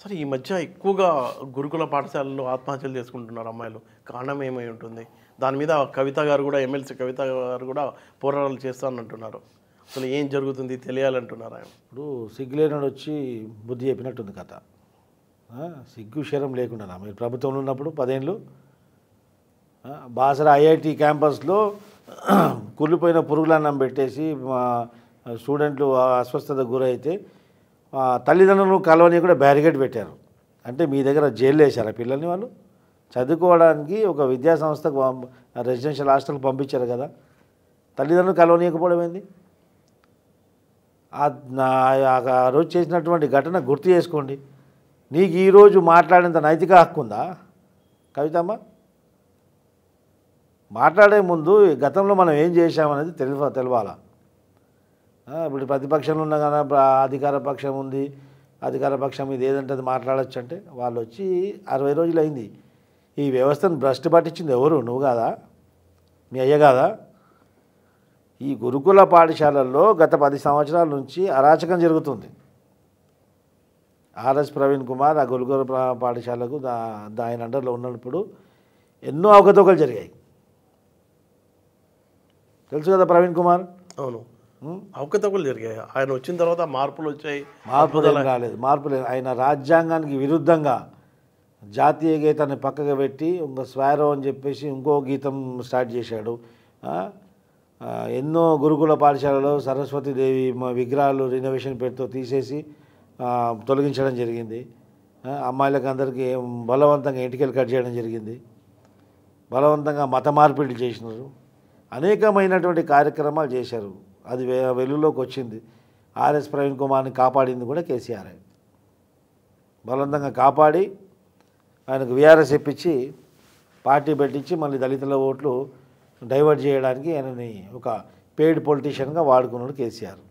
సరే ఈ మధ్య ఎక్కువగా గురుకుల పాఠశాలల్లో ఆత్మహత్యలు చేసుకుంటున్నారు అమ్మాయిలు. కారణం ఏమై ఉంటుంది? దాని మీద కవిత గారు కూడా ఎమ్మెల్సీ కవిత గారు కూడా పోరాటాలు చేస్తానంటున్నారు. అసలు ఏం జరుగుతుంది తెలియాలంటున్నారు ఆయన. ఇప్పుడు సిగ్గులేనాడు వచ్చి బుద్ధి చెప్పినట్టుంది కథ. సిగ్గు శరం లేకుండా మీరు ప్రభుత్వంలో ఉన్నప్పుడు 10 ఏళ్ళు బాసర ఐఐటి క్యాంపస్లో కుళ్ళిపోయిన పురుగులన్నం పెట్టేసి స్టూడెంట్లు అస్వస్థతకు గురైతే తల్లిదండ్రులను కలవని కూడా బ్యారికేడ్ పెట్టారు. అంటే మీ దగ్గర జైలు వేశారు పిల్లల్ని వాళ్ళు చదువుకోవడానికి ఒక విద్యా సంస్థకు రెసిడెన్షియల్ హాస్టల్కి పంపించారు కదా, తల్లిదండ్రులు కలవనీయకపోవడం ఏంది? ఆ రోజు చేసినటువంటి ఘటన గుర్తు చేసుకోండి. నీకు ఈరోజు మాట్లాడేంత నైతిక హక్కు ఉందా కవితమ్మ? మాట్లాడే ముందు గతంలో మనం ఏం చేశామనేది తెలవాలా. ఇప్పుడు ప్రతిపక్షంలో ఉన్న కదా, అధికార పక్షం ఉంది, అధికార పక్షం ఇది ఏదంటే అది మాట్లాడచ్చు అంటే వాళ్ళు వచ్చి 60 రోజులు అయింది. ఈ వ్యవస్థను భ్రష్టు పట్టించింది ఎవరు? నువ్వు కాదా? మీ అయ్య కాదా? ఈ గురుకుల పాఠశాలల్లో గత 10 సంవత్సరాల నుంచి అరాచకం జరుగుతుంది. ఆర్ఎస్ ప్రవీణ్ కుమార్ ఆ గురుకుల పాఠశాలకు ఆయన అండర్లో ఉన్నప్పుడు ఎన్నో అవకతవకలు జరిగాయి. తెలుసు కదా ప్రవీణ్ కుమార్? అవును, అవకతవకలు జరిగాయి. ఆయన వచ్చిన తర్వాత మార్పులు వచ్చాయి. మార్పులు ఏం రాలేదు. మార్పులు ఆయన రాజ్యాంగానికి విరుద్ధంగా జాతీయ గీతాన్ని పక్కకు పెట్టి ఇంకో స్వారో అని చెప్పేసి ఇంకో గీతం స్టార్ట్ చేశాడు. ఎన్నో గురుకుల పాఠశాలలో సరస్వతీదేవి విగ్రహాలు రినోవేషన్ పేరుతో తీసేసి తొలగించడం జరిగింది. అమ్మాయిలకు అందరికీ బలవంతంగా ఎంటికలు కట్ చేయడం జరిగింది. బలవంతంగా మత మార్పిడి చేసినారు. అనేకమైనటువంటి కార్యక్రమాలు చేశారు. అది వెలుగులోకి వచ్చింది. ఆర్ఎస్ ప్రవీణ్ కుమార్ని కాపాడింది కూడా కేసీఆర్. బలవంతంగా కాపాడి ఆయనకు వీఆర్ఎస్ ఇప్పించి పార్టీ పెట్టించి మళ్ళీ దళితుల ఓట్లు డైవర్ట్ చేయడానికి ఆయనని ఒక పెయిడ్ పొలిటీషియన్గా వాడుకున్నాడు కేసీఆర్.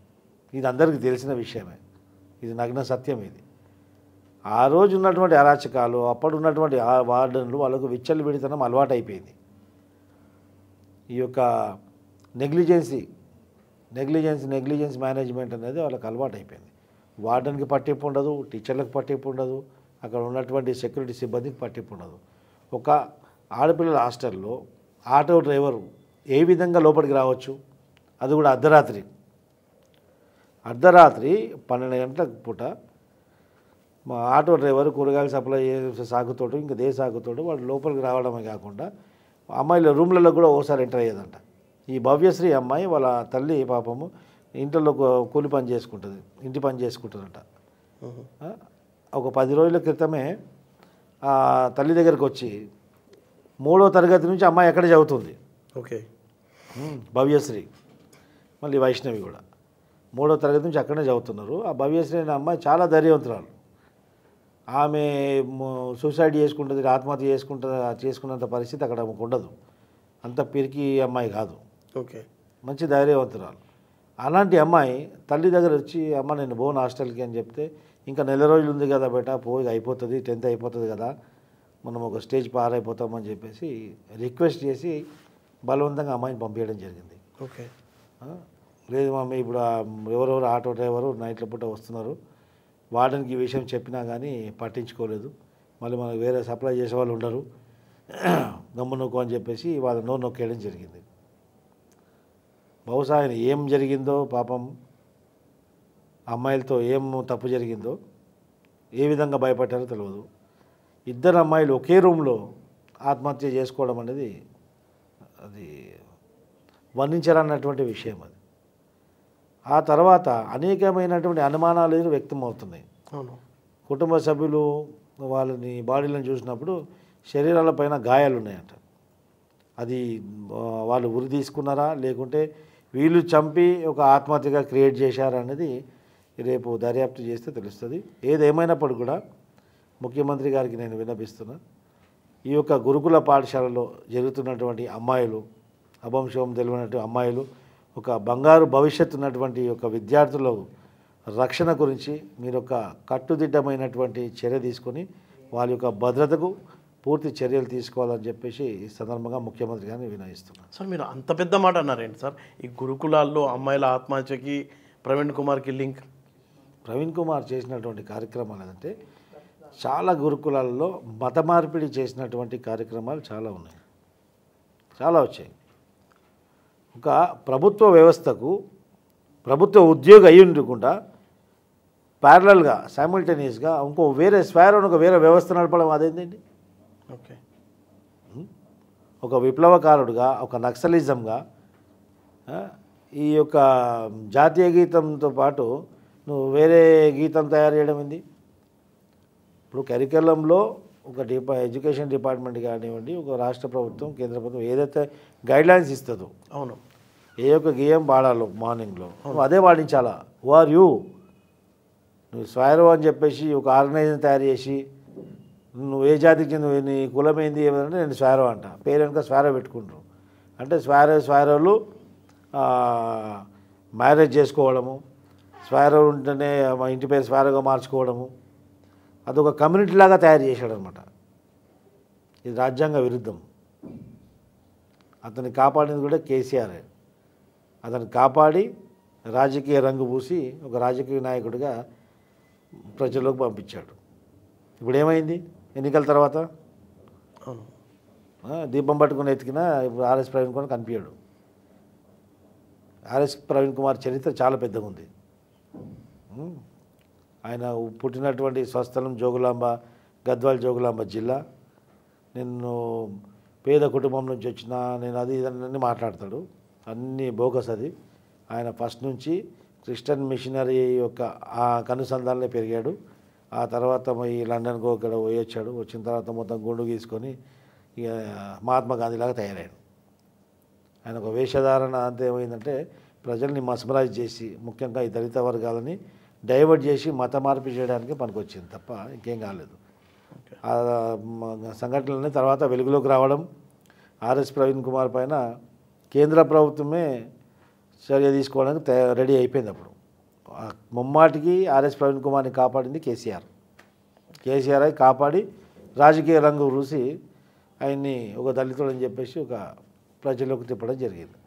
ఇది అందరికీ తెలిసిన విషయమే. ఇది నగ్న సత్యం. ఇది ఆ రోజు ఉన్నటువంటి అరాచకాలు, అప్పుడు ఉన్నటువంటి వార్డన్లు వాళ్ళకు విచ్చలు విడితనం అలవాటు అయిపోయింది. ఈ యొక్క నెగ్లిజెన్స్ మేనేజ్మెంట్ అనేది వాళ్ళకి అలవాటు అయిపోయింది. వార్డన్కి పట్టింపు ఉండదు, టీచర్లకు పట్టింపు ఉండదు, అక్కడ ఉన్నటువంటి సెక్యూరిటీ సిబ్బందికి పట్టింపు ఉండదు. ఒక ఆడపిల్లల హాస్టల్లో ఆటో డ్రైవరు ఏ విధంగా లోపలికి రావచ్చు? అది కూడా అర్ధరాత్రి 12 గంటల పూట మా ఆటో డ్రైవర్ కూరగాయలు సప్లై చేసే సాగుతోడు, ఇంకా దే సాగుతోడు వాడు లోపలికి రావడమే కాకుండా అమ్మాయిల రూమ్లలో కూడా ఓసారి ఎంటర్ అయ్యేదంట. ఈ భవ్యశ్రీ అమ్మాయి వాళ్ళ తల్లి పాపము ఇంట్లో కూలి పని చేసుకుంటుంది, ఇంటి పని చేసుకుంటుందంట. ఒక 10 రోజుల క్రితమే తల్లి దగ్గరికి వచ్చి 3వ తరగతి నుంచి అమ్మాయి ఎక్కడ చదువుతుంది. ఓకే, భవ్యశ్రీ మళ్ళీ వైష్ణవి కూడా 3వ తరగతి నుంచి అక్కడనే చదువుతున్నారు. ఆ భవ్యశ్రీ అనే అమ్మాయి చాలా ధైర్యవంతురాలు. ఆమె సూసైడ్ చేసుకుంటుంది, ఆత్మహత్య చేసుకున్నంత పరిస్థితి అక్కడ ఆమెకు ఉండదు. అంత పిరికి అమ్మాయి కాదు. ఓకే, మంచి ధైర్యవంతురాలు. అలాంటి అమ్మాయి తల్లి దగ్గర వచ్చి అమ్మ నేను పోను హాస్టల్కి అని చెప్తే, ఇంకా నెల రోజులు ఉంది కదా బేటా పోయి అయిపోతుంది, 10th అయిపోతుంది కదా, మనం ఒక స్టేజ్ పారైపోతామని చెప్పేసి రిక్వెస్ట్ చేసి బలవంతంగా అమ్మాయిని పంపించడం జరిగింది. ఓకే, లేదు మమ్మీ ఇప్పుడు ఎవరెవరు ఆటో డ్రైవరు నైట్ల పూట వస్తున్నారు, వార్డెన్కి ఈ విషయం చెప్పినా కానీ పట్టించుకోలేదు, మళ్ళీ మనకు వేరే సప్లై చేసే వాళ్ళు ఉండరు, గమ్ము నొక్కు అని చెప్పేసి వాళ్ళ నోరు నొక్కేయడం జరిగింది. బహుశా ఆయన ఏం జరిగిందో పాపం అమ్మాయిలతో ఏం తప్పు జరిగిందో ఏ విధంగా భయపడ్డారో తెలియదు. 2 అమ్మాయిలు ఒకే రూమ్లో ఆత్మహత్య చేసుకోవడం అనేది అది వర్ణించాలన్నటువంటి విషయం. అది ఆ తర్వాత అనేకమైనటువంటి అనుమానాలు వ్యక్తమవుతున్నాయి. అవును, కుటుంబ సభ్యులు వాళ్ళని బాడీలను చూసినప్పుడు శరీరాలపైన గాయాలు ఉన్నాయంట. అది వాళ్ళు ఉరి తీసుకున్నారా లేకుంటే వీళ్ళు చంపి ఒక ఆత్మహత్యగా క్రియేట్ చేశారా అనేది రేపు దర్యాప్తు చేస్తే తెలుస్తుంది. ఏదేమైనప్పుడు కూడా ముఖ్యమంత్రి గారికి నేను విన్నపిస్తున్నా, ఈ యొక్క గురుకుల పాఠశాలలో జరుగుతున్నటువంటి అమ్మాయిలు, అభంశం తెలియనటువంటి అమ్మాయిలు, ఒక బంగారు భవిష్యత్తు ఉన్నటువంటి ఒక విద్యార్థుల రక్షణ గురించి మీరు ఒక కట్టుదిట్టమైనటువంటి చర్య తీసుకొని వాళ్ళ యొక్క భద్రతకు పూర్తి చర్యలు తీసుకోవాలని చెప్పేసి ఈ సందర్భంగా ముఖ్యమంత్రి గారిని వినయిస్తున్నాను. సార్ మీరు అంత పెద్ద మాట అన్నారేంటి సార్? ఈ గురుకులాల్లో అమ్మాయిల ఆత్మహత్యకి ప్రవీణ్ కుమార్కి లింక్? ప్రవీణ్ కుమార్ చేసినటువంటి కార్యక్రమాలు ఏంటంటే చాలా గురుకులాల్లో మత మార్పిడి చేసినటువంటి కార్యక్రమాలు చాలా ఉన్నాయి, చాలా వచ్చాయి. ఒక ప్రభుత్వ వ్యవస్థకు ప్రభుత్వ ఉద్యోగి అయి ఉండకుండా ప్యారలల్గా సైమల్టేనియస్గా ఇంకో వేరే స్వేర్ ఒక వేరే వ్యవస్థ నడపడం అదేంటండి? ఓకే. ఒక విప్లవకారుడుగా, ఒక నక్సలిజంగా ఈ యొక్క జాతీయ గీతంతో పాటు నువ్వు వేరే గీతం తయారు చేయడం ఏంది? ఇప్పుడు కరికులంలో ఒక ఎడ్యుకేషన్ డిపార్ట్మెంట్ కానివ్వండి, ఒక రాష్ట్ర ప్రభుత్వం, కేంద్ర ప్రభుత్వం ఏదైతే గైడ్లైన్స్ ఇస్తుందో, అవును, ఏ యొక్క గేయం పాడాలో మార్నింగ్లో నువ్వు అదే పాటించాలా. Who are you? నువ్వు స్వైరో అని చెప్పేసి ఒక ఆర్గనైజేషన్ తయారు చేసి నువ్వు ఏ జాతికి చెంది, నీ కులం ఏంది ఏమంటే నేను స్వైరో అంట, పేరు వెనుక స్వైరో పెట్టుకుంటారు. అంటే స్వైరోలు మ్యారేజ్ చేసుకోవడము, స్వైరో ఉంటేనే మా ఇంటి పేరు స్వైరోగా మార్చుకోవడము, అదొక కమ్యూనిటీ లాగా తయారు చేశాడు అనమాట. ఇది రాజ్యాంగ విరుద్ధం. అతన్ని కాపాడింది కూడా కేసీఆర్. అతన్ని కాపాడి రాజకీయ రంగు పూసి ఒక రాజకీయ నాయకుడిగా ప్రజల్లోకి పంపించాడు. ఇప్పుడు ఏమైంది? ఎన్నికల తర్వాత అవును, దీపం పట్టుకుని ఎత్తికినా ఇప్పుడు ఆర్ఎస్ ప్రవీణ్ కుమార్ కనిపించాడు. ఆర్ఎస్ ప్రవీణ్ కుమార్ చరిత్ర చాలా పెద్దగా ఉంది. ఆయన పుట్టినటువంటి స్వస్థలం జోగులాంబ, గద్వాల్ జోగులాంబ జిల్లా. నేను పేద కుటుంబం నుంచి వచ్చిన, నేను అది ఇదన్నీ మాట్లాడతాడు, అన్నీ బోగస్. అది ఆయన ఫస్ట్ నుంచి క్రిస్టియన్ మిషనరీ యొక్క ఆ కనుసంధానంలో పెరిగాడు. ఆ తర్వాత ఈ లండన్కు ఇక్కడ పోయి వచ్చాడు. వచ్చిన తర్వాత మొత్తం గుండు గీసుకొని ఇక మహాత్మా గాంధీలాగా తయారయ్యాడు. ఆయన ఒక వేషధారణ అంతా ఏమైందంటే ప్రజల్ని మస్మరైజ్ చేసి, ముఖ్యంగా ఈ దళిత వర్గాలని డైవర్ట్ చేసి మత మార్పు చేయడానికి పనికొచ్చింది తప్ప ఇంకేం కాలేదు. ఆ సంఘటనలన్నీ తర్వాత వెలుగులోకి రావడం, ఆర్ఎస్ ప్రవీణ్ కుమార్ పైన కేంద్ర ప్రభుత్వమే చర్య తీసుకోవడానికి రెడీ అయిపోయింది. అప్పుడు ముమ్మాటికి ఆర్ఎస్ ప్రవీణ్ కుమార్ని కాపాడింది కేసీఆర్ అయి కాపాడి రాజకీయ రంగు రూసి ఆయన్ని ఒక దళితుడు అని చెప్పేసి ఒక ప్రజల్లోకి తిప్పడం జరిగింది.